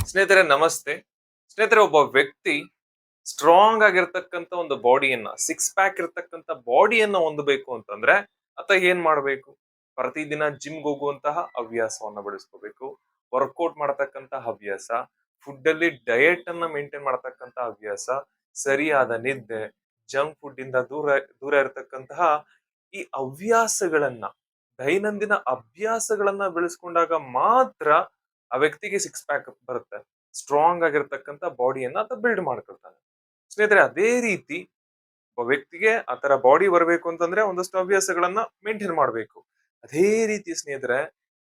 ಸ್ನೇಹಿತರೆ ನಮಸ್ತೆ. ಸ್ನೇಹಿತರೆ, ಒಬ್ಬ ವ್ಯಕ್ತಿ ಸ್ಟ್ರಾಂಗ್ ಆಗಿರ್ತಕ್ಕಂಥ ಒಂದು ಬಾಡಿಯನ್ನ, ಸಿಕ್ಸ್ ಪ್ಯಾಕ್ ಇರ್ತಕ್ಕಂಥ ಬಾಡಿಯನ್ನ ಹೊಂದಬೇಕು ಅಂತಂದ್ರೆ ಆತ ಏನ್ ಮಾಡಬೇಕು? ಪ್ರತಿದಿನ ಜಿಮ್ಗೆ ಹೋಗುವಂತಹ ಹವ್ಯಾಸವನ್ನ ಬೆಳೆಸ್ಕೋಬೇಕು. ವರ್ಕೌಟ್ ಮಾಡತಕ್ಕಂತ ಹವ್ಯಾಸ, ಫುಡ್ ಅಲ್ಲಿ ಡಯಟ್ ಅನ್ನ ಮೇಂಟೈನ್ ಮಾಡತಕ್ಕಂತ ಹವ್ಯಾಸ, ಸರಿಯಾದ ನಿದ್ದೆ, ಜಂಕ್ ಫುಡ್ ಇಂದ ದೂರ ದೂರ ಇರತಕ್ಕಂತಹ ಈ ಹವ್ಯಾಸಗಳನ್ನ, ದೈನಂದಿನ ಅಭ್ಯಾಸಗಳನ್ನ ಬೆಳೆಸ್ಕೊಂಡಾಗ ಮಾತ್ರ ಆ ವ್ಯಕ್ತಿಗೆ ಸಿಕ್ಸ್ ಪ್ಯಾಕ್ ಬರುತ್ತೆ. ಸ್ಟ್ರಾಂಗ್ ಆಗಿರ್ತಕ್ಕಂಥ ಬಾಡಿಯನ್ನ ಆತ ಬಿಲ್ಡ್ ಮಾಡ್ಕೊಳ್ತಾನೆ. ಸ್ನೇಹಿತರೆ, ಅದೇ ರೀತಿ ಒಬ್ಬ ವ್ಯಕ್ತಿಗೆ ಆತರ ಬಾಡಿ ಬರಬೇಕು ಅಂತಂದ್ರೆ ಒಂದಷ್ಟು ಹವ್ಯಾಸಗಳನ್ನ ಮೇಂಟೈನ್ ಮಾಡಬೇಕು. ಅದೇ ರೀತಿ ಸ್ನೇಹಿತರೆ,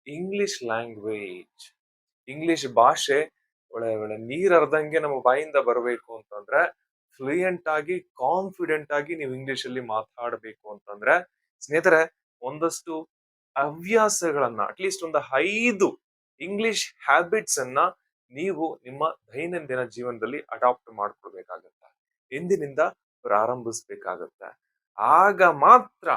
ಇಂಗ್ಲಿಷ್ ಲ್ಯಾಂಗ್ವೇಜ್, ಇಂಗ್ಲಿಷ್ ಭಾಷೆ ಒಳ್ಳೆ ಒಳ್ಳೆ ನೀರ್ ಹರ್ದಂಗೆ ನಮ್ಮ ಬಾಯಿಂದ ಬರಬೇಕು ಅಂತಂದ್ರೆ, ಫ್ಲೂಯೆಂಟ್ ಆಗಿ ಕಾನ್ಫಿಡೆಂಟ್ ಆಗಿ ನೀವು ಇಂಗ್ಲಿಷ್ ಅಲ್ಲಿ ಮಾತಾಡಬೇಕು ಅಂತಂದ್ರೆ ಸ್ನೇಹಿತರೆ, ಒಂದಷ್ಟು ಹವ್ಯಾಸಗಳನ್ನ, ಅಟ್ಲೀಸ್ಟ್ ಒಂದು 5 ಇಂಗ್ಲಿಷ್ ಹ್ಯಾಬಿಟ್ಸ್ ಅನ್ನ ನೀವು ನಿಮ್ಮ ದೈನಂದಿನ ಜೀವನದಲ್ಲಿ ಅಡಾಪ್ಟ್ ಮಾಡ್ಕೊಳ್ಬೇಕಾಗತ್ತೆ. ಇಂದಿನಿಂದ ಪ್ರಾರಂಭಿಸ್ಬೇಕಾಗತ್ತೆ. ಆಗ ಮಾತ್ರ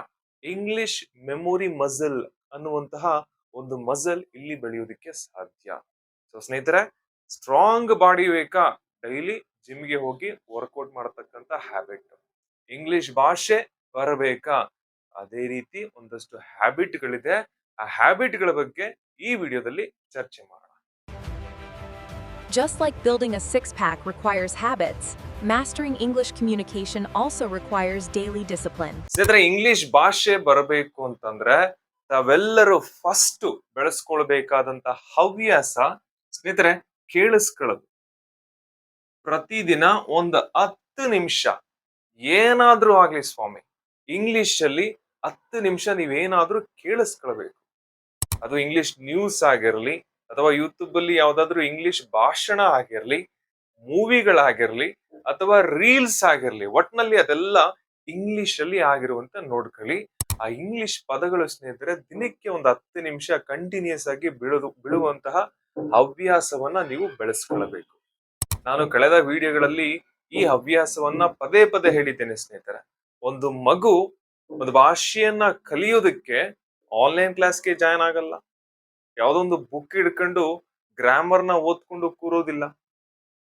ಇಂಗ್ಲಿಷ್ ಮೆಮೊರಿ ಮಸಲ್ ಅನ್ನುವಂತಹ ಒಂದು ಮಸಲ್ ಇಲ್ಲಿ ಬೆಳೆಯೋದಕ್ಕೆ ಸಾಧ್ಯ. ಸೊ ಸ್ನೇಹಿತರೆ, ಸ್ಟ್ರಾಂಗ್ ಬಾಡಿ ಬೇಕಾ? ಡೈಲಿ ಜಿಮ್ಗೆ ಹೋಗಿ ವರ್ಕೌಟ್ ಮಾಡತಕ್ಕಂತ ಹ್ಯಾಬಿಟ್. ಇಂಗ್ಲಿಷ್ ಭಾಷೆ ಬರಬೇಕಾ? ಅದೇ ರೀತಿ ಒಂದಷ್ಟು ಹ್ಯಾಬಿಟ್ಗಳಿದೆ. ಆ ಹ್ಯಾಬಿಟ್ಗಳ ಬಗ್ಗೆ ಈ ವಿಡಿಯೋದಲ್ಲಿ ಚರ್ಚೆ ಮಾಡೋಣ. Just like building a six-pack requires habits, mastering English communication also requires daily discipline. ಸ್ನೇಹಿತರೆ, ಇಂಗ್ಲಿಷ್ ಭಾಷೆ ಬರಬೇಕು ಅಂತಂದ್ರೆ ತಾವೆಲ್ಲರೂ ಫಸ್ಟ್ ಬೆಳೆಸ್ಕೊಳ್ಬೇಕಾದಂತ ಹವ್ಯಾಸ ಸ್ನೇಹಿತರೆ, ಕೇಳಿಸ್ಕೊಳ್ಳೋದು. ಪ್ರತಿದಿನ ಒಂದು 10 ನಿಮಿಷ ಏನಾದ್ರೂ ಆಗ್ಲಿ ಸ್ವಾಮಿ, ಇಂಗ್ಲಿಷ್ ಅಲ್ಲಿ 10 ನಿಮಿಷ ನೀವೇನಾದ್ರೂ ಕೇಳಿಸ್ಕೊಳ್ಬೇಕು. ಅದು ಇಂಗ್ಲಿಷ್ ನ್ಯೂಸ್ ಆಗಿರ್ಲಿ, ಅಥವಾ ಯೂಟ್ಯೂಬ್ ಅಲ್ಲಿ ಯಾವ್ದಾದ್ರು ಇಂಗ್ಲಿಷ್ ಭಾಷಣ ಆಗಿರ್ಲಿ, ಮೂವಿಗಳಾಗಿರ್ಲಿ, ಅಥವಾ ರೀಲ್ಸ್ ಆಗಿರ್ಲಿ, ಒಟ್ನಲ್ಲಿ ಅದೆಲ್ಲ ಇಂಗ್ಲಿಷ್ ಅಲ್ಲಿ ಆಗಿರುವಂತ ನೋಡ್ಕೊಳ್ಳಿ. ಆ ಇಂಗ್ಲಿಷ್ ಪದಗಳು ಸ್ನೇಹಿತರೆ, ದಿನಕ್ಕೆ ಒಂದು 10 ನಿಮಿಷ ಕಂಟಿನ್ಯೂಸ್ ಆಗಿ ಬಿಡುವಂತಹ ಹವ್ಯಾಸವನ್ನ ನೀವು ಬೆಳೆಸ್ಕೊಳ್ಬೇಕು. ನಾನು ಕಳೆದ ವಿಡಿಯೋಗಳಲ್ಲಿ ಈ ಹವ್ಯಾಸವನ್ನ ಪದೇ ಪದೇ ಹೇಳಿದ್ದೇನೆ ಸ್ನೇಹಿತರೆ. ಒಂದು ಮಗು ಒಂದು ಭಾಷೆಯನ್ನ ಕಲಿಯೋದಕ್ಕೆ ಆನ್ಲೈನ್ ಕ್ಲಾಸ್ಗೆ ಜಾಯ್ನ್ ಆಗಲ್ಲ. ಯಾವ್ದೊಂದು ಬುಕ್ ಹಿಡ್ಕೊಂಡು ಗ್ರಾಮರ್ನ ಓದ್ಕೊಂಡು ಕೂರೋದಿಲ್ಲ.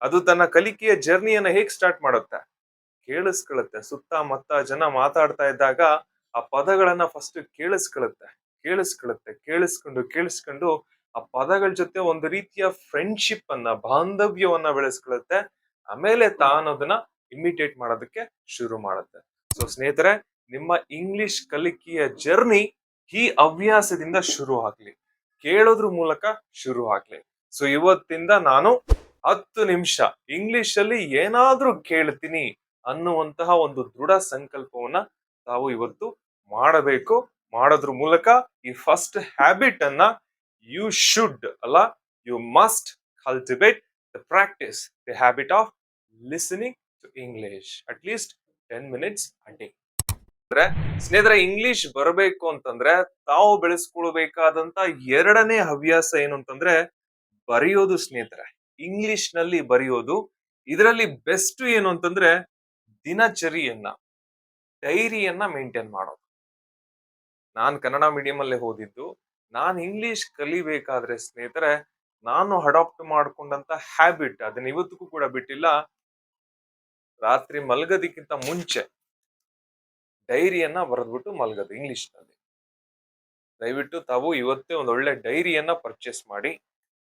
ಅದು ತನ್ನ ಕಲಿಕೆಯ ಜರ್ನಿಯನ್ನ ಹೇಗ್ ಸ್ಟಾರ್ಟ್ ಮಾಡುತ್ತೆ? ಕೇಳಿಸ್ಕೊಳ್ಳುತ್ತೆ. ಸುತ್ತಮುತ್ತ ಜನ ಮಾತಾಡ್ತಾ ಇದ್ದಾಗ ಆ ಪದಗಳನ್ನ ಫಸ್ಟ್ ಕೇಳಿಸ್ಕೊಂಡು ಆ ಪದಗಳ ಜೊತೆ ಒಂದು ರೀತಿಯ ಫ್ರೆಂಡ್ಶಿಪ್ ಅನ್ನ, ಬಾಂಧವ್ಯವನ್ನ ಬೆಳೆಸ್ಕೊಳ್ಳುತ್ತೆ. ಆಮೇಲೆ ತಾನು ಅದನ್ನ ಇಮಿಟೇಟ್ ಮಾಡೋದಕ್ಕೆ ಶುರು ಮಾಡುತ್ತೆ. ಸೊ ಸ್ನೇಹಿತರೆ, ನಿಮ್ಮ ಇಂಗ್ಲಿಷ್ ಕಲಿಕೆಯ ಜರ್ನಿ ಈ ಹವ್ಯಾಸದಿಂದ ಶುರು ಆಗ್ಲಿ, ಕೇಳೋದ್ರ ಮೂಲಕ ಶುರು ಆಗ್ಲಿ. ಸೊ ಇವತ್ತಿಂದ ನಾನು 10 ನಿಮಿಷ ಇಂಗ್ಲಿಷ್ ಅಲ್ಲಿ ಏನಾದ್ರೂ ಕೇಳ್ತೀನಿ ಅನ್ನುವಂತಹ ಒಂದು ದೃಢ ಸಂಕಲ್ಪವನ್ನ ತಾವು ಇವತ್ತು ಮಾಡಬೇಕು. ಮಾಡೋದ್ರ ಮೂಲಕ ಈ ಫಸ್ಟ್ ಹ್ಯಾಬಿಟ್ ಅನ್ನ ಯು ಶುಡ್ ಅಲ್ಲ, you must cultivate the practice the habit of listening to English at least 10 minutes a day. ಅಂದ್ರೆ ಸ್ನೇಹಿತರೆ, ಇಂಗ್ಲಿಷ್ ಬರಬೇಕು ಅಂತಂದ್ರೆ ತಾವು ಬೆಳೆಸ್ಕೊಳ್ಬೇಕಾದಂತ ಎರಡನೇ ಹವ್ಯಾಸ ಏನು ಅಂತಂದ್ರೆ ಬರೆಯೋದು ಸ್ನೇಹಿತರೆ. ಇಂಗ್ಲಿಷ್ ನಲ್ಲಿ ಬರೆಯೋದು. ಇದರಲ್ಲಿ ಬೆಸ್ಟ್ ಏನು ಅಂತಂದ್ರೆ ದಿನಚರಿಯನ್ನ, ಡೈರಿಯನ್ನ ಮೇಂಟೈನ್ ಮಾಡೋದು. ನಾನ್ ಕನ್ನಡ ಮೀಡಿಯಂ ಅಲ್ಲೇ ಓದಿದ್ದು. ನಾನ್ ಇಂಗ್ಲಿಷ್ ಕಲಿಬೇಕಾದ್ರೆ ಸ್ನೇಹಿತರೆ, ನಾನು ಅಡಾಪ್ಟ್ ಮಾಡ್ಕೊಂಡಂತ ಹ್ಯಾಬಿಟ್, ಅದನ್ನ ಇವತ್ತಿಗೂ ಕೂಡ ಬಿಟ್ಟಿಲ್ಲ. ರಾತ್ರಿ ಮಲಗೋದಕ್ಕಿಂತ ಮುಂಚೆ ಡೈರಿಯನ್ನ ಬರೆದ್ಬಿಟ್ಟು ಮಲಗೋದು ಇಂಗ್ಲಿಷ್ ನಲ್ಲಿ. ದಯವಿಟ್ಟು ತಾವು ಇವತ್ತೇ ಒಂದು ಒಳ್ಳೆ ಡೈರಿಯನ್ನ ಪರ್ಚೇಸ್ ಮಾಡಿ.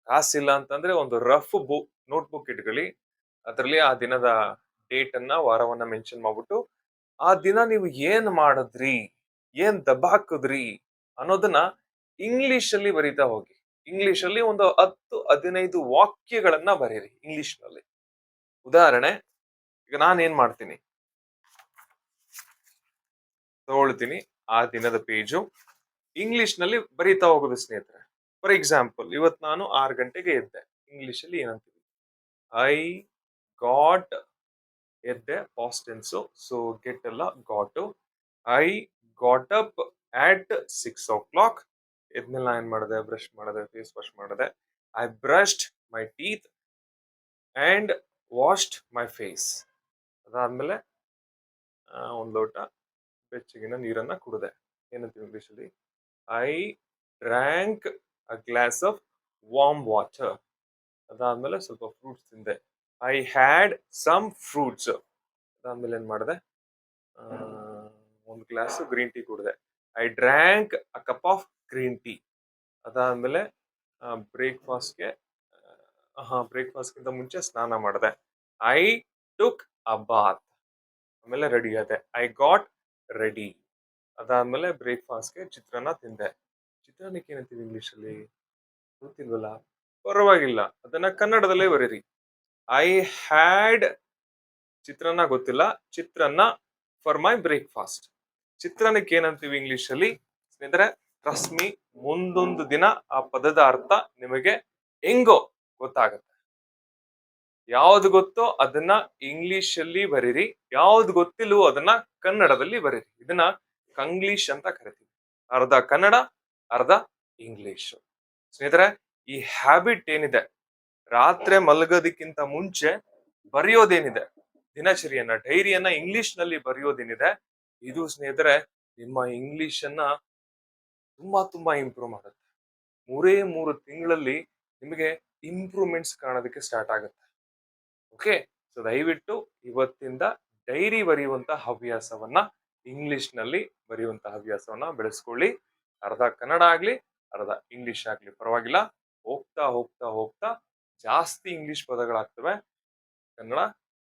ಕಾಸಿಲ್ಲ ಅಂತಂದ್ರೆ ಒಂದು ರಫ್ ನೋಟ್ ಬುಕ್ ಇಟ್ಕೊಳ್ಳಿ. ಅದರಲ್ಲಿ ಆ ದಿನದ ಡೇಟ್ ಅನ್ನ, ವಾರವನ್ನ ಮೆನ್ಷನ್ ಮಾಡ್ಬಿಟ್ಟು ಆ ದಿನ ನೀವು ಏನ್ ಮಾಡಿದ್ರಿ, ಏನ್ ದಬಾಕಿದ್ರಿ ಅನ್ನೋದನ್ನ ಇಂಗ್ಲಿಷ್ ಅಲ್ಲಿ ಬರೀತಾ ಹೋಗಿ. ಇಂಗ್ಲಿಷ್ ಅಲ್ಲಿ ಒಂದು 10-15 ವಾಕ್ಯಗಳನ್ನ ಬರೀರಿ ಇಂಗ್ಲಿಷ್ ನಲ್ಲಿ. ಉದಾಹರಣೆ, ಈಗ ನಾನು ಏನ್ ಮಾಡ್ತೀನಿ, ತಗೊಳ್ತೀನಿ ಆ ದಿನದ ಪೇಜು, ಇಂಗ್ಲಿಷ್ ನಲ್ಲಿ ಬರೀತಾ ಹೋಗೋದು ಸ್ನೇಹಿತರೆ. ಫಾರ್ ಎಕ್ಸಾಂಪಲ್, ಇವತ್ತು ನಾನು 6 ಗಂಟೆಗೆ ಎದ್ದೆ. ಇಂಗ್ಲಿಷ್ ಅಲ್ಲಿ ಏನಂತೀವಿ? ಐ ಗಾಟ್, ಎದ್ದೆ ಪಾಸ್ಟ್ ಟೆನ್ಸು, ಸೊ ಗೆಟ್ ಎಲ್ಲ got. I got up at 6 o'clock. ಎದ್ಮೇಲೆ ಏನ್ ಮಾಡಿದೆ? ಬ್ರಷ್ ಮಾಡಿದೆ, ಫೇಸ್ ವಾಶ್ ಮಾಡಿದೆ. I brushed my teeth and washed my face. ಅದಾದ್ಮೇಲೆ ಒಂದು ಲೋಟ ಬೆಚ್ಚಗಿನ ನೀರನ್ನ ಕುಡಿದೆ. ಏನಂತೀವಿ ಇಂಗ್ಲಿಷ್ ಅಲ್ಲಿ? I drank a glass of warm water. ಅದಾದ್ಮೇಲೆ ಸ್ವಲ್ಪ ಫ್ರೂಟ್ಸ್ ತಿಂದೆ. I had some fruits. ಅದಾದ್ಮೇಲೆ ಏನ್ ಮಾಡಿದೆ, ಒಂದು ಗ್ಲಾಸ್ ಗ್ರೀನ್ ಟೀ ಕುಡಿದೆ. I drank a cup of green tea. ಅದಾದ್ಮೇಲೆ ಬ್ರೇಕ್ಫಾಸ್ಟ್ಗೆ ಬ್ರೇಕ್ಫಾಸ್ಟ್ಗಿಂತ ಮುಂಚೆ ಸ್ನಾನ ಮಾಡಿದೆ. I took a bath. ಆಮೇಲೆ ರೆಡಿ ಆದೆ. I got ready. ಅದಾದ್ಮೇಲೆ ಬ್ರೇಕ್ಫಾಸ್ಟ್ಗೆ ಚಿತ್ರಾನ್ನ ತಿಂದೆ. ಚಿತ್ರಾನ್ನಕ್ಕೆ ಏನಂತೀವಿ ಇಂಗ್ಲಿಷ್ ಅಲ್ಲಿ ಗೊತ್ತಿಲ್ವಲ್ಲ? ಪರವಾಗಿಲ್ಲ, ಅದನ್ನ ಕನ್ನಡದಲ್ಲೇ ಬರೀರಿ. ಐ ಹ್ಯಾಡ್ ಚಿತ್ರಾನ್ನ ಗೊತ್ತಿಲ್ಲ, ಚಿತ್ರಾನ್ನ ಫಾರ್ ಮೈ ಬ್ರೇಕ್ಫಾಸ್ಟ್. ಚಿತ್ರಾನ್ನಕ್ಕೆ ಏನಂತೀವಿ ಇಂಗ್ಲಿಷ್ ಅಲ್ಲಿ ಸ್ನೇಹಿತರೆ? ಟ್ರಸ್ಟ್ ಮೀ, ಮುಂದೊಂದು ದಿನ ಆ ಪದದ ಅರ್ಥ ನಿಮಗೆ ಹೆಂಗೋ ಗೊತ್ತಾಗತ್ತೆ. ಯಾವ್ದು ಗೊತ್ತೋ ಅದನ್ನ ಇಂಗ್ಲಿಷ್ ಅಲ್ಲಿ ಬರೀರಿ, ಯಾವ್ದು ಗೊತ್ತಿಲ್ವೋ ಅದನ್ನ ಕನ್ನಡದಲ್ಲಿ ಬರೀರಿ. ಇದನ್ನ ಕಂಗ್ಲೀಷ್ ಅಂತ ಕರಿತೀವಿ. ಅರ್ಧ ಕನ್ನಡ, ಅರ್ಧ ಇಂಗ್ಲಿಷ್. ಸ್ನೇಹಿತರೆ, ಈ ಹ್ಯಾಬಿಟ್ ಏನಿದೆ, ರಾತ್ರಿ ಮಲಗೋದಕ್ಕಿಂತ ಮುಂಚೆ ಬರೆಯೋದೇನಿದೆ, ದಿನಚರಿಯನ್ನ, ಡೈರಿಯನ್ನ ಇಂಗ್ಲಿಷ್ ನಲ್ಲಿ ಬರೆಯೋದೇನಿದೆ, ಇದು ಸ್ನೇಹಿತರೆ ನಿಮ್ಮ ಇಂಗ್ಲಿಷ್ ಅನ್ನ ತುಂಬಾ ತುಂಬಾ ಇಂಪ್ರೂವ್ ಮಾಡುತ್ತೆ. 3 ತಿಂಗಳಲ್ಲಿ ನಿಮಗೆ ಇಂಪ್ರೂವ್ಮೆಂಟ್ಸ್ ಕಾಣೋದಕ್ಕೆ ಸ್ಟಾರ್ಟ್ ಆಗುತ್ತೆ. ಓಕೆ, ಸೊ ದಯವಿಟ್ಟು ಇವತ್ತಿಂದ ಡೈರಿ ಬರೆಯುವಂತ ಹವ್ಯಾಸವನ್ನ, ಇಂಗ್ಲಿಷ್ ನಲ್ಲಿ ಬರೆಯುವಂತ ಹವ್ಯಾಸವನ್ನ ಬೆಳೆಸ್ಕೊಳ್ಳಿ. ಅರ್ಧ ಕನ್ನಡ ಆಗ್ಲಿ, ಅರ್ಧ ಇಂಗ್ಲಿಷ್ ಆಗ್ಲಿ ಪರವಾಗಿಲ್ಲ. ಹೋಗ್ತಾ ಹೋಗ್ತಾ ಹೋಗ್ತಾ ಜಾಸ್ತಿ ಇಂಗ್ಲಿಷ್ ಪದಗಳಾಗ್ತವೆ, ಕನ್ನಡ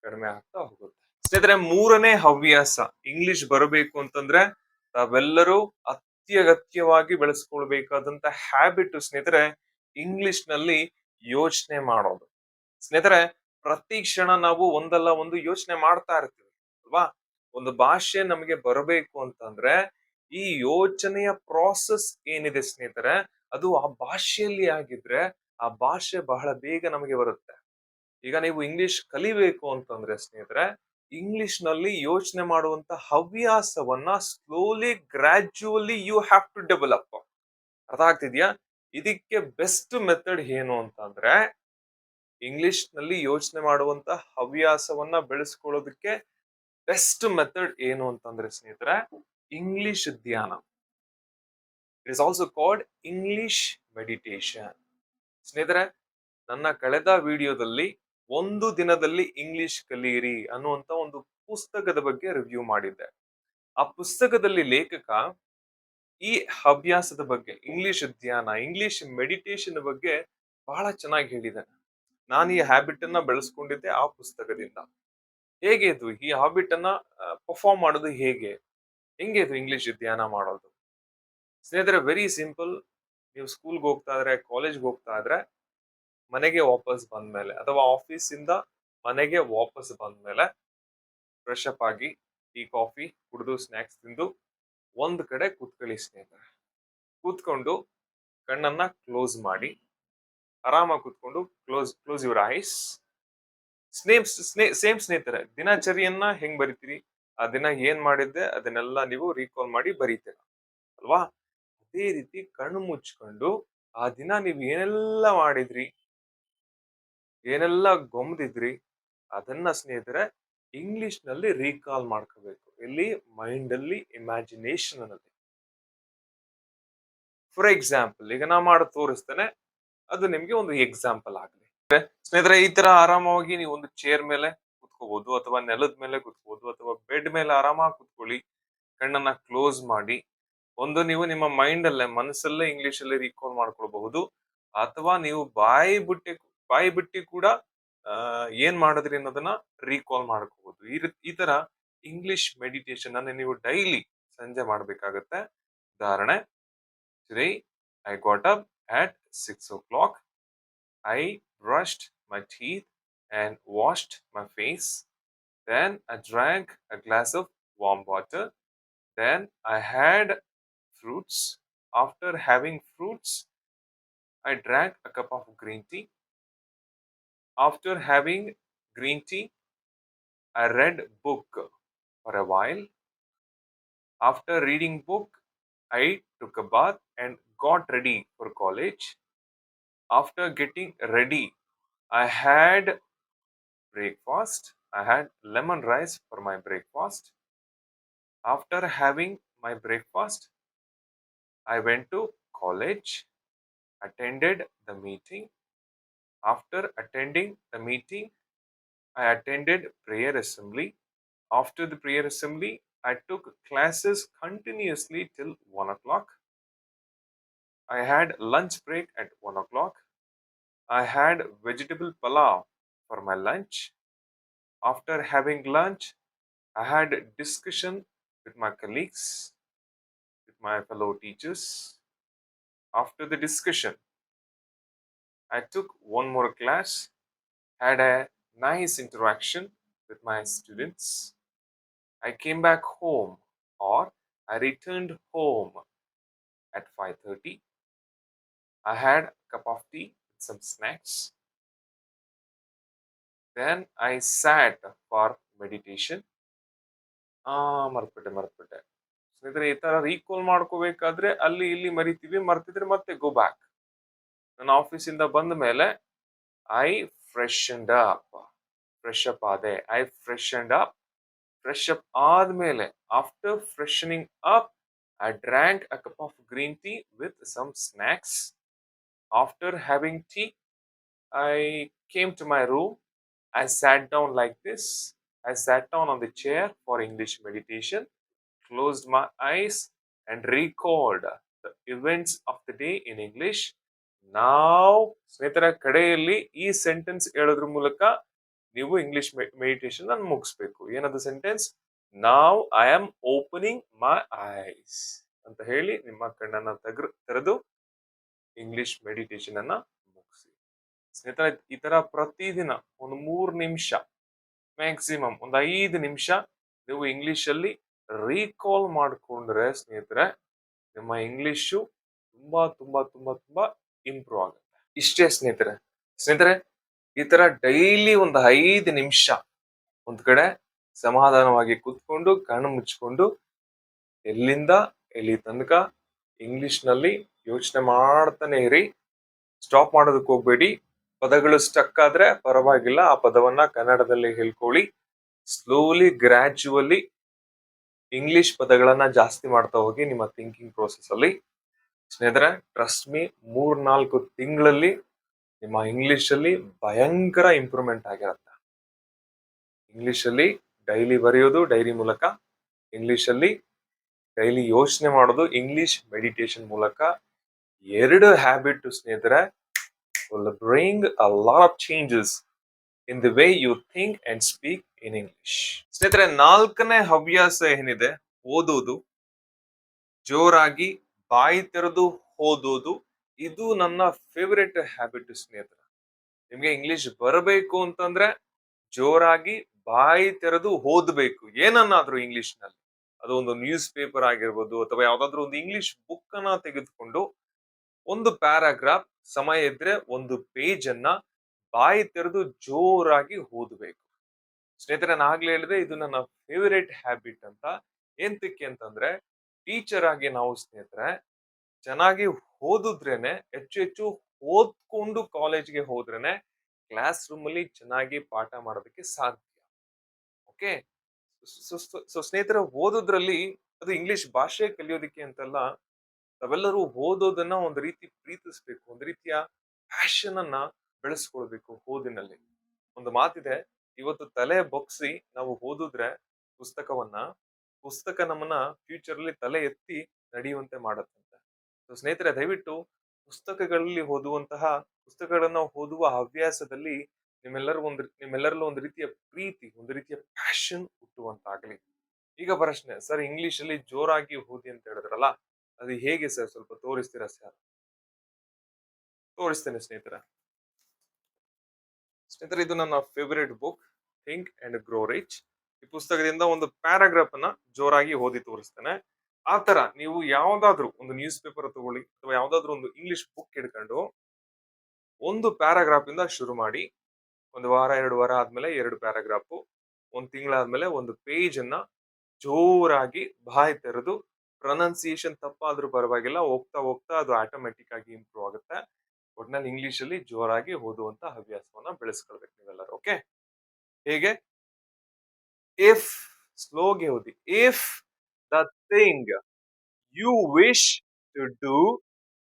ಕಡಿಮೆ ಆಗ್ತಾ ಹೋಗುತ್ತೆ. ಸ್ನೇಹಿತರೆ, 3ನೇ ಹವ್ಯಾಸ ಇಂಗ್ಲಿಷ್ ಬರಬೇಕು ಅಂತಂದ್ರೆ ತಾವೆಲ್ಲರೂ ಅತ್ಯಗತ್ಯವಾಗಿ ಬೆಳೆಸ್ಕೊಳ್ಬೇಕಾದಂತ ಹ್ಯಾಬಿಟ್ ಸ್ನೇಹಿತರೆ, ಇಂಗ್ಲಿಷ್ ನಲ್ಲಿ ಯೋಚನೆ ಮಾಡೋದು. ಸ್ನೇಹಿತರೆ, ಪ್ರತಿ ಕ್ಷಣ ನಾವು ಒಂದಲ್ಲ ಒಂದು ಯೋಚನೆ ಮಾಡ್ತಾ ಇರ್ತೀವಿ ಅಲ್ವಾ? ಒಂದು ಭಾಷೆ ನಮಗೆ ಬರಬೇಕು ಅಂತಂದ್ರೆ ಈ ಯೋಚನೆಯ ಪ್ರಾಸೆಸ್ ಏನಿದೆ ಸ್ನೇಹಿತರೆ, ಅದು ಆ ಭಾಷೆಯಲ್ಲಿ ಆಗಿದ್ರೆ ಆ ಭಾಷೆ ಬಹಳ ಬೇಗ ನಮಗೆ ಬರುತ್ತೆ. ಈಗ ನೀವು ಇಂಗ್ಲಿಷ್ ಕಲಿಬೇಕು ಅಂತಂದ್ರೆ ಸ್ನೇಹಿತರೆ, ಇಂಗ್ಲಿಷ್ ನಲ್ಲಿ ಯೋಚನೆ ಮಾಡುವಂತ ಹವ್ಯಾಸವನ್ನ slowly gradually you have to develop. ಅರ್ಥ ಆಗ್ತಿದ್ಯಾ? ಇದಕ್ಕೆ ಬೆಸ್ಟ್ ಮೆಥಡ್ ಏನು ಅಂತಂದ್ರೆ, ಇಂಗ್ಲಿಷ್ ನಲ್ಲಿ ಯೋಚನೆ ಮಾಡುವಂತ ಹವ್ಯಾಸವನ್ನ ಬೆಳೆಸ್ಕೊಳ್ಳೋದಕ್ಕೆ ಬೆಸ್ಟ್ ಮೆಥಡ್ ಏನು ಅಂತಂದ್ರೆ ಸ್ನೇಹಿತರೆ, ಇಂಗ್ಲಿಷ್ ಧ್ಯಾನ. It is also called English meditation. ಸ್ನೇಹಿತರೆ, ನನ್ನ ಕಳೆದ ವಿಡಿಯೋದಲ್ಲಿ ಒಂದು ದಿನದಲ್ಲಿ ಇಂಗ್ಲಿಷ್ ಕಲಿಯಿರಿ ಅನ್ನುವಂತ ಒಂದು ಪುಸ್ತಕದ ಬಗ್ಗೆ ರಿವ್ಯೂ ಮಾಡಿದ್ದೆ. ಆ ಪುಸ್ತಕದಲ್ಲಿ ಲೇಖಕ ಈ ಹವ್ಯಾಸದ ಬಗ್ಗೆ, ಇಂಗ್ಲಿಷ್ ಧ್ಯಾನ, ಇಂಗ್ಲಿಷ್ ಮೆಡಿಟೇಷನ್ ಬಗ್ಗೆ ಬಹಳ ಚೆನ್ನಾಗಿ ಹೇಳಿದ್ದಾನೆ. ನಾನು ಈ ಹ್ಯಾಬಿಟ್ ಅನ್ನ ಬೆಳೆಸ್ಕೊಂಡಿದ್ದೆ ಆ ಪುಸ್ತಕದಿಂದ. ಹೇಗೆ ಇದು ಈ ಹ್ಯಾಬಿಟ್ ಅನ್ನ ಪರ್ಫಾರ್ಮ್ ಮಾಡೋದು ಹೇಗೆ, ಹೆಂಗೆ ಇದು ಇಂಗ್ಲಿಷ್ ಧ್ಯಾನ ಮಾಡೋದು? ಸ್ನೇಹಿತರೆ, ವೆರಿ ಸಿಂಪಲ್. ನೀವು ಸ್ಕೂಲ್ಗೆ ಹೋಗ್ತಾ ಇದ್ರೆ, ಕಾಲೇಜ್ಗೆ ಹೋಗ್ತಾ ಇದ್ರೆ, ಮನೆಗೆ ವಾಪಸ್ ಬಂದ್ಮೇಲೆ ಅಥವಾ ಆಫೀಸ್ ಇಂದ ಮನೆಗೆ ವಾಪಸ್ ಬಂದ್ಮೇಲೆ ಫ್ರೆಶ್ ಅಪ್ ಆಗಿ ಟೀ ಕಾಫಿ ಕುಡಿದು ಸ್ನಾಕ್ಸ್ ತಿಂದು ಒಂದ್ ಕಡೆ ಕೂತ್ಕೊಳ್ಳಿ ಸ್ನೇಹಿತರೆ. ಕೂತ್ಕೊಂಡು ಕಣ್ಣನ್ನ ಕ್ಲೋಸ್ ಮಾಡಿ ಆರಾಮಾಗಿ ಕೂತ್ಕೊಂಡು ಕ್ಲೋಸ್ ಯುವರ್ ಐಸ್. ಸೇಮ್ ಸ್ನೇಹಿತರೆ, ದಿನಚರಿಯನ್ನ ಹೆಂಗ್ ಬರಿತೀರಿ, ಆ ದಿನ ಏನ್ ಮಾಡಿದ್ದೆ ಅದನ್ನೆಲ್ಲ ನೀವು ರೀಕಾಲ್ ಮಾಡಿ ಬರೀತೀರ ಅಲ್ವಾ? ಅದೇ ರೀತಿ ಕಣ್ಣು ಮುಚ್ಕೊಂಡು ಆ ದಿನ ನೀವು ಏನೆಲ್ಲ ಮಾಡಿದ್ರಿ, ಏನೆಲ್ಲ ಗೊಮ್ದಿದ್ರಿ, ಅದನ್ನ ಸ್ನೇಹಿತರೆ ಇಂಗ್ಲಿಷ್ ನಲ್ಲಿ ರೀಕಾಲ್ ಮಾಡ್ಕೋಬೇಕು. ಇಲ್ಲಿ ಮೈಂಡ್ ಅಲ್ಲಿ, ಇಮ್ಯಾಜಿನೇಷನ್ ಅನ್ನೋದು. ಫಾರ್ ಎಕ್ಸಾಂಪಲ್, ಈಗ ನಾ ಮಾಡಿ ತೋರಿಸ್ತೇನೆ, ಅದು ನಿಮ್ಗೆ ಒಂದು ಎಕ್ಸಾಂಪಲ್ ಆಗಲಿ. ಸ್ನೇಹಿತರೆ, ಈ ತರ ಆರಾಮವಾಗಿ ನೀವು ಒಂದು ಚೇರ್ ಮೇಲೆ ಕುತ್ಕೋಬಹುದು, ಅಥವಾ ನೆಲದ ಮೇಲೆ ಕುತ್ಕೋಬಹುದು, ಅಥವಾ ಬೆಡ್ ಮೇಲೆ ಆರಾಮಾಗಿ ಕುತ್ಕೊಳ್ಳಿ. ಕಣ್ಣನ್ನ ಕ್ಲೋಸ್ ಮಾಡಿ ಒಂದು ನೀವು ನಿಮ್ಮ ಮೈಂಡ್ ಅಲ್ಲೇ, ಮನಸ್ಸಲ್ಲೇ ಇಂಗ್ಲಿಷ್ ಅಲ್ಲಿ ರೀಕಾಲ್ ಮಾಡ್ಕೊಳ್ಬಹುದು, ಅಥವಾ ನೀವು ಬಾಯಿ ಬಿಟ್ಟಿ ಕೂಡ ಏನ್ ಮಾಡಿದ್ರಿ ಅನ್ನೋದನ್ನ ರೀಕಾಲ್ ಮಾಡ್ಕೋಬಹುದು. ಈ ತರ ಇಂಗ್ಲಿಷ್ ಮೆಡಿಟೇಷನ್ ಅನ್ನ ನೀವು ಡೈಲಿ ಸಂಜೆ ಮಾಡ್ಬೇಕಾಗತ್ತೆ. ಉದಾಹರಣೆ, today I got up at 6 o'clock. I brushed my teeth and washed my face. Then I drank a glass of warm water. Then I had fruits. After having fruits, I drank a cup of green tea. After having green tea, I read book for a while. After reading book, I took a bath and got ready for college. After getting ready, I had breakfast. I had lemon rice for my breakfast. After having my breakfast, I went to college, attended the meeting. After attending the meeting, I attended prayer assembly. After the prayer assembly, I took classes continuously till 1 o'clock. I had lunch break at 1 o'clock. I had vegetable palav for my lunch. After having lunch, I had discussion with my colleagues, with my fellow teachers. After the discussion, I took one more class, had a nice interaction with my students. I came back home, or I returned home at 5:30. I had a cup of tea with some snacks. Then I sat for meditation. ಮರ್ತ್ಬಿಟ್ಟೆ ಸ್ನೇಹಿತರೆ, ಈ ತರ recall ಮಾಡ್ಕೋಬೇಕಾದ್ರೆ ಅಲ್ಲಿ ಇಲ್ಲಿ ಮರಿತೀವಿ, ಮರ್ತಿದ್ರೆ ಮತ್ತೆ go back. ನನ್ನ ಆಫೀಸಿಂದ ಬಂದ ಮೇಲೆ I freshened up, fresh up ಆದೆ. I freshened up, fresh up ಆದ್ಮೇಲೆ after freshening up I drank a cup of green tea with some snacks. After having tea, I came to my room. I sat down like this. I sat down on the chair for English meditation, closed my eyes, and recalled the events of the day in English. Now, ಸ್ನೇಹಿತರ, ಕಡೆಯಲ್ಲಿ ಈ sentence ಹೇಳೋದ್ರ ಮೂಲಕ ನೀವು English meditation ಅನ್ನು ಮುಗಿಸ್ಬೇಕು. ಏನದು sentence? ನಾವ್ I am opening my ice ಅಂತ ಹೇಳಿ ನಿಮ್ಮ ಕಣ್ಣನ್ನ ತೆರೆದು ಇಂಗ್ಲಿಷ್ ಮೆಡಿಟೇಷನ್ ಅನ್ನ ಮುಗಿಸಿ. ಸ್ನೇಹಿತರೆ, ಈ ತರ ಪ್ರತಿದಿನ ಒಂದು 3 ನಿಮಿಷ, ಮ್ಯಾಕ್ಸಿಮಮ್ ಒಂದು 5 ನಿಮಿಷ ನೀವು ಇಂಗ್ಲಿಷ್ ಅಲ್ಲಿ ರೀಕಾಲ್ ಮಾಡಿಕೊಂಡ್ರೆ ಸ್ನೇಹಿತರೆ, ನಿಮ್ಮ ಇಂಗ್ಲಿಷು ತುಂಬಾ ತುಂಬಾ ತುಂಬಾ ತುಂಬಾ ಇಂಪ್ರೂವ್ ಆಗುತ್ತೆ. ಇಷ್ಟೇ ಸ್ನೇಹಿತರೆ. ಸ್ನೇಹಿತರೆ, ಈ ತರ ಡೈಲಿ ಒಂದು 5 ನಿಮಿಷ ಒಂದ್ ಕಡೆ ಸಮಾಧಾನವಾಗಿ ಕೂತ್ಕೊಂಡು ಕಣ್ಣು ಮುಚ್ಕೊಂಡು ಎಲ್ಲಿಂದ ಎಲ್ಲಿ ತನಕ ಇಂಗ್ಲಿಷ್ ನಲ್ಲಿ ಯೋಚನೆ ಮಾಡ್ತಾನೆ ಇರಿ. ಸ್ಟಾಪ್ ಮಾಡೋದಕ್ಕೆ ಹೋಗ್ಬೇಡಿ. ಪದಗಳು ಸ್ಟಕ್ ಆದ್ರೆ ಪರವಾಗಿಲ್ಲ, ಆ ಪದವನ್ನ ಕನ್ನಡದಲ್ಲಿ ಹೇಳ್ಕೊಳ್ಳಿ. ಸ್ಲೋಲಿ ಗ್ರಾಜುವಲಿ ಇಂಗ್ಲಿಷ್ ಪದಗಳನ್ನ ಜಾಸ್ತಿ ಮಾಡ್ತಾ ಹೋಗಿ ನಿಮ್ಮ ಥಿಂಕಿಂಗ್ ಪ್ರೋಸೆಸ್ ಅಲ್ಲಿ. ಸ್ನೇಹಿತರೆ, ಟ್ರಸ್ಟ್ ಮೀ, 3-4 ತಿಂಗಳಲ್ಲಿ ನಿಮ್ಮ ಇಂಗ್ಲಿಷ್ ಅಲ್ಲಿ ಭಯಂಕರ ಇಂಪ್ರೂವ್ಮೆಂಟ್ ಆಗಿರುತ್ತೆ. ಇಂಗ್ಲಿಷ್ ಅಲ್ಲಿ ಡೈಲಿ ಬರೆಯೋದು, ಡೈರಿ ಮೂಲಕ ಇಂಗ್ಲಿಷ್ ಅಲ್ಲಿ ಡೈಲಿ ಯೋಚನೆ ಮಾಡೋದು, ಇಂಗ್ಲಿಷ್ ಮೆಡಿಟೇಷನ್ ಮೂಲಕ, 2 ಹ್ಯಾಬಿಟ್ ಸ್ನೇಹಿತರೆ will bring a lot of changes in the way you think and speak in English. ಸ್ನೇಹಿತರೆ, 4ನೇ ಹವ್ಯಾಸ ಏನಿದೆ, ಓದೋದು. ಜೋರಾಗಿ ಬಾಯಿ ತೆರೆದು ಓದೋದು. ಇದು ನನ್ನ ಫೇವರೇಟ್ ಹ್ಯಾಬಿಟ್ ಸ್ನೇಹಿತರೆ. ನಿಮ್ಗೆ ಇಂಗ್ಲಿಷ್ ಬರಬೇಕು ಅಂತಂದ್ರೆ ಜೋರಾಗಿ ಬಾಯಿ ತೆರೆದು ಓದಬೇಕು, ಏನನ್ನಾದ್ರೂ ಇಂಗ್ಲಿಷ್ ನಲ್ಲಿ. ಅದು ಒಂದು ನ್ಯೂಸ್ ಪೇಪರ್ ಆಗಿರ್ಬೋದು, ಅಥವಾ ಯಾವ್ದಾದ್ರು ಒಂದು ಇಂಗ್ಲಿಷ್ ಬುಕ್ ಅನ್ನ ತೆಗೆದುಕೊಂಡು ಒಂದು ಪ್ಯಾರಾಗ್ರಾಫ್, ಸಮಯ ಇದ್ರೆ ಒಂದು ಪೇಜ್ ಅನ್ನ ಬಾಯಿ ತೆರೆದು ಜೋರಾಗಿ ಓದಬೇಕು. ಸ್ನೇಹಿತರೆ, ನಾನು ಆಗ್ಲೇ ಹೇಳಿದೆ, ಇದು ನನ್ನ ಫೇವರೇಟ್ ಹ್ಯಾಬಿಟ್ ಅಂತ. ಎಂತಕ್ಕೆ ಅಂತಂದ್ರೆ, ಟೀಚರ್ ಆಗಿ ನಾವು ಸ್ನೇಹಿತರೆ ಚೆನ್ನಾಗಿ ಓದಿದ್ರೇನೆ, ಹೆಚ್ಚು ಹೆಚ್ಚು ಓದ್ಕೊಂಡು ಕಾಲೇಜ್ಗೆ ಹೋದ್ರೇನೆ ಕ್ಲಾಸ್ ರೂಮ್ ಅಲ್ಲಿ ಚೆನ್ನಾಗಿ ಪಾಠ ಮಾಡೋದಕ್ಕೆ ಸಾಧ್ಯ. ಓಕೆ, ಸೊ ಸ್ನೇಹಿತರೆ, ಓದೋದ್ರಲ್ಲಿ, ಅದು ಇಂಗ್ಲಿಷ್ ಭಾಷೆ ಕಲಿಯೋದಕ್ಕೆ ಅಂತಲ್ಲ, ನಾವೆಲ್ಲರೂ ಓದೋದನ್ನ ಒಂದು ರೀತಿ ಪ್ರೀತಿಸ್ಬೇಕು, ಒಂದು ರೀತಿಯ ಪ್ಯಾಷನ್ ಅನ್ನ ಬೆಳೆಸ್ಕೊಳ್ಬೇಕು ಓದಿನಲ್ಲಿ. ಒಂದು ಮಾತಿದೆ, ಇವತ್ತು ತಲೆ ಬಗ್ಸಿ ನಾವು ಓದಿದ್ರೆ ಪುಸ್ತಕ ನಮ್ಮನ್ನ ಫ್ಯೂಚರ್ ಅಲ್ಲಿ ತಲೆ ಎತ್ತಿ ನಡೆಯುವಂತೆ ಮಾಡತ್ತಂತೆ. ಸೊ ಸ್ನೇಹಿತರೆ, ದಯವಿಟ್ಟು ಪುಸ್ತಕಗಳನ್ನ ಓದುವ ಹವ್ಯಾಸದಲ್ಲಿ ನಿಮ್ಮೆಲ್ಲರಲ್ಲೂ ಒಂದು ರೀತಿಯ ಪ್ರೀತಿ, ಒಂದು ರೀತಿಯ ಪ್ಯಾಷನ್ ಹುಟ್ಟುವಂತಾಗ್ಲಿ. ಈಗ ಪ್ರಶ್ನೆ, ಸರ್ ಇಂಗ್ಲಿಷ್ ಅಲ್ಲಿ ಜೋರಾಗಿ ಓದಿ ಅಂತ ಹೇಳಿದ್ರಲ್ಲ, ಅದು ಹೇಗೆ ಸರ್, ಸ್ವಲ್ಪ ತೋರಿಸ್ತೀರಾ ಸರ್? ತೋರಿಸ್ತೇನೆ ಸ್ನೇಹಿತರೆ. ಇದು ನನ್ನ favourite book, think and grow rich. ಈ ಪುಸ್ತಕದಿಂದ ಒಂದು ಪ್ಯಾರಾಗ್ರಾಫ್ ಅನ್ನ ಜೋರಾಗಿ ಓದಿ ತೋರಿಸ್ತೇನೆ. ಆ ತರ ನೀವು ಯಾವ್ದಾದ್ರು ಒಂದು ನ್ಯೂಸ್ ಪೇಪರ್ ತಗೊಳ್ಳಿ, ಅಥವಾ ಯಾವ್ದಾದ್ರು ಒಂದು ಇಂಗ್ಲಿಷ್ ಬುಕ್ ಹಿಡ್ಕೊಂಡು ಒಂದು ಪ್ಯಾರಾಗ್ರಾಫ್ ಇಂದ ಶುರು ಮಾಡಿ. 1 ವಾರ 2 ವಾರ ಆದ್ಮೇಲೆ 2 ಪ್ಯಾರಾಗ್ರಾಫ್, 1 ತಿಂಗಳಾದ್ಮೇಲೆ 1 ಪೇಜ್ ಅನ್ನ ಜೋರಾಗಿ ಬಾಯಿ ತೆರೆದು, ಪ್ರೊನೌನ್ಸಿಯೇಷನ್ ತಪ್ಪಾದ್ರೂ ಪರವಾಗಿಲ್ಲ, ಹೋಗ್ತಾ ಹೋಗ್ತಾ ಅದು ಆಟೋಮೆಟಿಕ್ ಆಗಿ ಇಂಪ್ರೂವ್ ಆಗುತ್ತೆ. ಒಟ್ನಲ್ಲಿ ಇಂಗ್ಲಿಷ್ ಅಲ್ಲಿ ಜೋರಾಗಿ ಓದುವಂತ ಹವ್ಯಾಸವನ್ನ ಬೆಳೆಸ್ಕೊಳ್ಬೇಕು ನೀವೆಲ್ಲರೂ. ಓಕೆ, ಹೇಗೆ? ಇಫ್, ಸ್ಲೋಗೆ ಓದಿ. If the thing you wish to do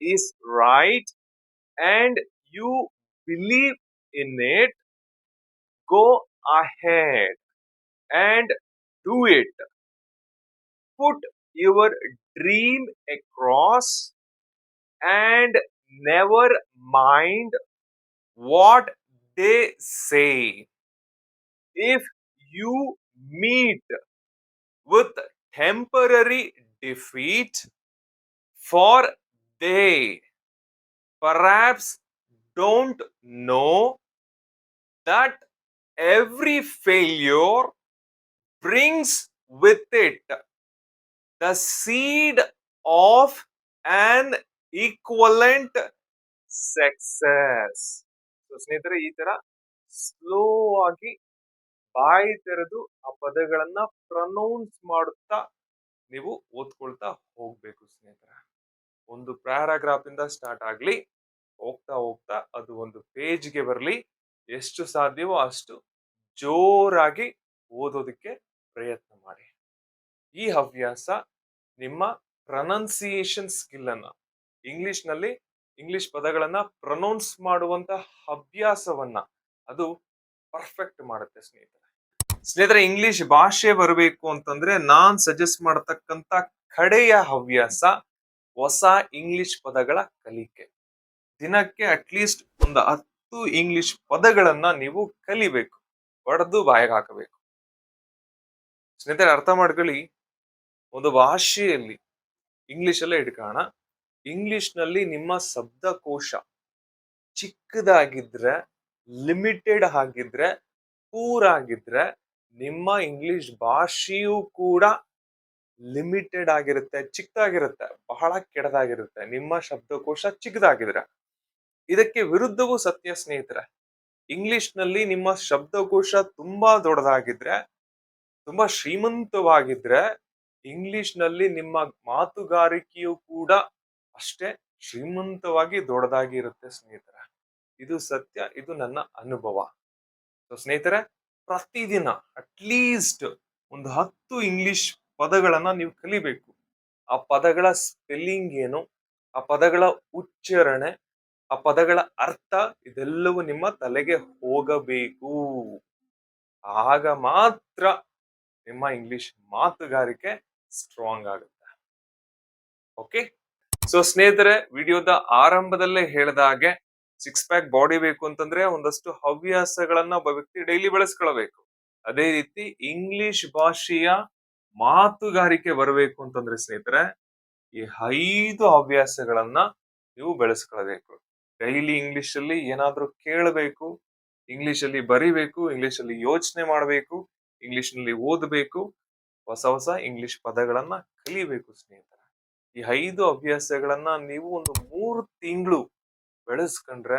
is right and you believe in it, go ahead and do it. Put your dream across and never mind what they say. If you meet with temporary defeat, for they perhaps don't know that every failure brings with it the seed of an equivalent success. ಸ್ನೇಹಿತರೆ, ಈ ತರ slow ಆಗಿ ಬಾಯಿ ತೆರೆದು ಆ ಪದಗಳನ್ನ pronouns ಮಾಡುತ್ತಾ ನೀವು ಓದ್ಕೊಳ್ತಾ ಹೋಗ್ಬೇಕು ಸ್ನೇಹಿತರೆ. ಒಂದು ಪ್ಯಾರಾಗ್ರಾಫ್ ಇಂದ ಸ್ಟಾರ್ಟ್ ಆಗ್ಲಿ, ಹೋಗ್ತಾ ಹೋಗ್ತಾ ಅದು ಒಂದು ಪೇಜ್ಗೆ ಬರ್ಲಿ, ಎಷ್ಟು ಸಾಧ್ಯವೋ ಅಷ್ಟು ಜೋರಾಗಿ ಓದೋದಕ್ಕೆ ಪ್ರಯತ್ನ ಮಾಡಿ. ಈ ಹವ್ಯಾಸ ನಿಮ್ಮ ಪ್ರೊನೌನ್ಸಿಯೇಷನ್ ಸ್ಕಿಲ್ ಅನ್ನ, ಇಂಗ್ಲಿಷ್ ಪದಗಳನ್ನ ಪ್ರೊನೌನ್ಸ್ ಮಾಡುವಂತ ಅಭ್ಯಾಸವನ್ನ ಅದು ಪರ್ಫೆಕ್ಟ್ ಮಾಡುತ್ತೆ ಸ್ನೇಹಿತರೆ. ಇಂಗ್ಲಿಷ್ ಭಾಷೆ ಬರಬೇಕು ಅಂತಂದ್ರೆ ನಾನ್ ಸಜೆಸ್ಟ್ ಮಾಡತಕ್ಕಂತ ಕಡೆಯ ಹವ್ಯಾಸ ಹೊಸ ಇಂಗ್ಲಿಷ್ ಪದಗಳ ಕಲಿಕೆ. ದಿನಕ್ಕೆ ಅಟ್ಲೀಸ್ಟ್ ಒಂದು 10 ಇಂಗ್ಲಿಷ್ ಪದಗಳನ್ನ ನೀವು ಕಲಿಬೇಕು, ಹೊಡೆದು ಬಾಯಿಗೆ ಹಾಕಬೇಕು. ಸ್ನೇಹಿತರೆ, ಅರ್ಥ ಮಾಡ್ಕೊಳ್ಳಿ, ಒಂದು ಭಾಷೆಯಲ್ಲಿ ಇಂಗ್ಲಿಷ್ ಅಲ್ಲೇ ಇಟ್ಕೋಣ, ಇಂಗ್ಲಿಷ್ ನಲ್ಲಿ ನಿಮ್ಮ ಶಬ್ದಕೋಶ ಚಿಕ್ಕದಾಗಿದ್ರೆ, ಲಿಮಿಟೆಡ್ ಆಗಿದ್ರೆ, ಪೂರ್ ಆಗಿದ್ರೆ, ನಿಮ್ಮ ಇಂಗ್ಲಿಷ್ ಭಾಷೆಯೂ ಕೂಡ ಲಿಮಿಟೆಡ್ ಆಗಿರುತ್ತೆ, ಚಿಕ್ಕದಾಗಿರುತ್ತೆ, ಬಹಳ ಕೆಡದಾಗಿರುತ್ತೆ ನಿಮ್ಮ ಶಬ್ದಕೋಶ ಚಿಕ್ಕದಾಗಿದ್ರೆ. ಇದಕ್ಕೆ ವಿರುದ್ಧವೂ ಸತ್ಯ ಸ್ನೇಹಿತರೆ. ಇಂಗ್ಲಿಷ್ ನಲ್ಲಿ ನಿಮ್ಮ ಶಬ್ದಕೋಶ ತುಂಬಾ ದೊಡ್ಡದಾಗಿದ್ರೆ, ತುಂಬಾ ಶ್ರೀಮಂತವಾಗಿದ್ರೆ, ಇಂಗ್ಲಿಷ್ ನಲ್ಲಿ ನಿಮ್ಮ ಮಾತುಗಾರಿಕೆಯು ಕೂಡ ಅಷ್ಟೇ ಶ್ರೀಮಂತವಾಗಿ ದೊಡ್ಡದಾಗಿ ಇರುತ್ತೆ ಸ್ನೇಹಿತರೆ. ಇದು ಸತ್ಯ, ಇದು ನನ್ನ ಅನುಭವ. ಸ್ನೇಹಿತರೆ, ಪ್ರತಿದಿನ ಅಟ್ಲೀಸ್ಟ್ ಒಂದು 10 ಇಂಗ್ಲಿಷ್ ಪದಗಳನ್ನ ನೀವು ಕಲಿಬೇಕು. ಆ ಪದಗಳ ಸ್ಪೆಲ್ಲಿಂಗ್ ಏನು, ಆ ಪದಗಳ ಉಚ್ಚಾರಣೆ, ಆ ಪದಗಳ ಅರ್ಥ, ಇದೆಲ್ಲವೂ ನಿಮ್ಮ ತಲೆಗೆ ಹೋಗಬೇಕು. ಆಗ ಮಾತ್ರ ನಿಮ್ಮ ಇಂಗ್ಲಿಷ್ ಮಾತುಗಾರಿಕೆ ಸ್ಟ್ರಾಂಗ್ ಆಗುತ್ತೆ. ಓಕೆ, ಸೊ ಸ್ನೇಹಿತರೆ, ವಿಡಿಯೋದ ಆರಂಭದಲ್ಲೇ ಹೇಳಿದ ಹಾಗೆ 6 ಪ್ಯಾಕ್ ಬಾಡಿ ಬೇಕು ಅಂತಂದ್ರೆ ಒಂದಷ್ಟು ಹವ್ಯಾಸಗಳನ್ನ ಒಬ್ಬ ವ್ಯಕ್ತಿ ಡೈಲಿ ಬೆಳೆಸ್ಕೊಳ್ಬೇಕು. ಅದೇ ರೀತಿ ಇಂಗ್ಲಿಷ್ ಭಾಷೆಯ ಮಾತುಗಾರಿಕೆ ಬರಬೇಕು ಅಂತಂದ್ರೆ ಸ್ನೇಹಿತರೆ, ಈ 5 ಹವ್ಯಾಸಗಳನ್ನ ನೀವು ಬೆಳೆಸ್ಕೊಳ್ಬೇಕು. ಡೈಲಿ ಇಂಗ್ಲಿಷ್ ಅಲ್ಲಿ ಏನಾದ್ರೂ ಕೇಳಬೇಕು, ಇಂಗ್ಲಿಷ್ ಅಲ್ಲಿ ಬರಿಬೇಕು, ಇಂಗ್ಲಿಷ್ ಅಲ್ಲಿ ಯೋಚನೆ ಮಾಡಬೇಕು, ಇಂಗ್ಲಿಷ್ ನಲ್ಲಿ ಓದಬೇಕು, ಹೊಸ ಹೊಸ ಇಂಗ್ಲಿಷ್ ಪದಗಳನ್ನ ಕಲಿಬೇಕು ಸ್ನೇಹಿತರೆ. ಈ 5 ಹವ್ಯಾಸಗಳನ್ನ ನೀವು ಒಂದು 3 ತಿಂಗಳು ಬೆಳೆಸ್ಕೊಂಡ್ರೆ,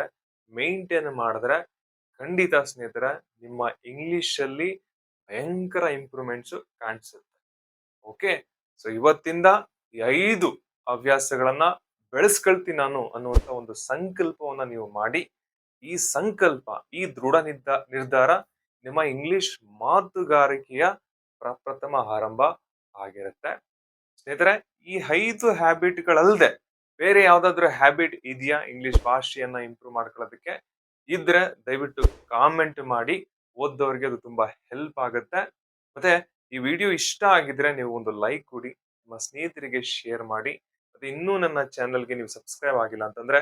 ಮೇಂಟೈನ್ ಮಾಡಿದ್ರೆ, ಖಂಡಿತ ಸ್ನೇಹಿತರೆ ನಿಮ್ಮ ಇಂಗ್ಲಿಷ್ ಅಲ್ಲಿ ಭಯಂಕರ ಇಂಪ್ರೂವ್ಮೆಂಟ್ಸ್ ಕಾಣಿಸುತ್ತೆ. ಓಕೆ, ಸೊ ಇವತ್ತಿಂದ ಈ 5 ಹವ್ಯಾಸಗಳನ್ನ ಬೆಳೆಸ್ಕೊಳ್ತೀನಿ ನಾನು ಅನ್ನುವಂತ ಒಂದು ಸಂಕಲ್ಪವನ್ನ ನೀವು ಮಾಡಿ, ಈ ಸಂಕಲ್ಪ, ಈ ದೃಢ ನಿರ್ಧಾರ ನಿಮ್ಮ ಇಂಗ್ಲಿಷ್ ಮಾತುಗಾರಿಕೆಯ ಪ್ರಪ್ರಥಮ ಆರಂಭ ಆಗಿರುತ್ತೆ ಸ್ನೇಹಿತರೆ. ಈ 5 ಹ್ಯಾಬಿಟ್ಗಳಲ್ಲದೆ ಬೇರೆ ಯಾವ್ದಾದ್ರು ಹ್ಯಾಬಿಟ್ ಇದೆಯಾ ಇಂಗ್ಲಿಷ್ ಭಾಷೆಯನ್ನ ಇಂಪ್ರೂವ್ ಮಾಡ್ಕೊಳ್ಳೋದಕ್ಕೆ? ಇದ್ರೆ ದಯವಿಟ್ಟು ಕಾಮೆಂಟ್ ಮಾಡಿ, ಓದ್ದವ್ರಿಗೆ ಅದು ತುಂಬಾ ಹೆಲ್ಪ್ ಆಗುತ್ತೆ. ಮತ್ತೆ ಈ ವಿಡಿಯೋ ಇಷ್ಟ ಆಗಿದ್ರೆ ನೀವು ಒಂದು ಲೈಕ್ ಕೊಡಿ, ನಿಮ್ಮ ಸ್ನೇಹಿತರಿಗೆ ಶೇರ್ ಮಾಡಿ. ಮತ್ತೆ ಇನ್ನೂ ನನ್ನ ಚಾನೆಲ್ಗೆ ನೀವು ಸಬ್ಸ್ಕ್ರೈಬ್ ಆಗಿಲ್ಲ ಅಂತಂದ್ರೆ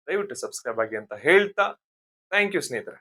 ದಯವಿಟ್ಟು ಸಬ್ಸ್ಕ್ರೈಬ್ ಆಗಿ ಅಂತ ಹೇಳ್ತಾ, ಥ್ಯಾಂಕ್ ಯು ಸ್ನೇಹಿತರೆ.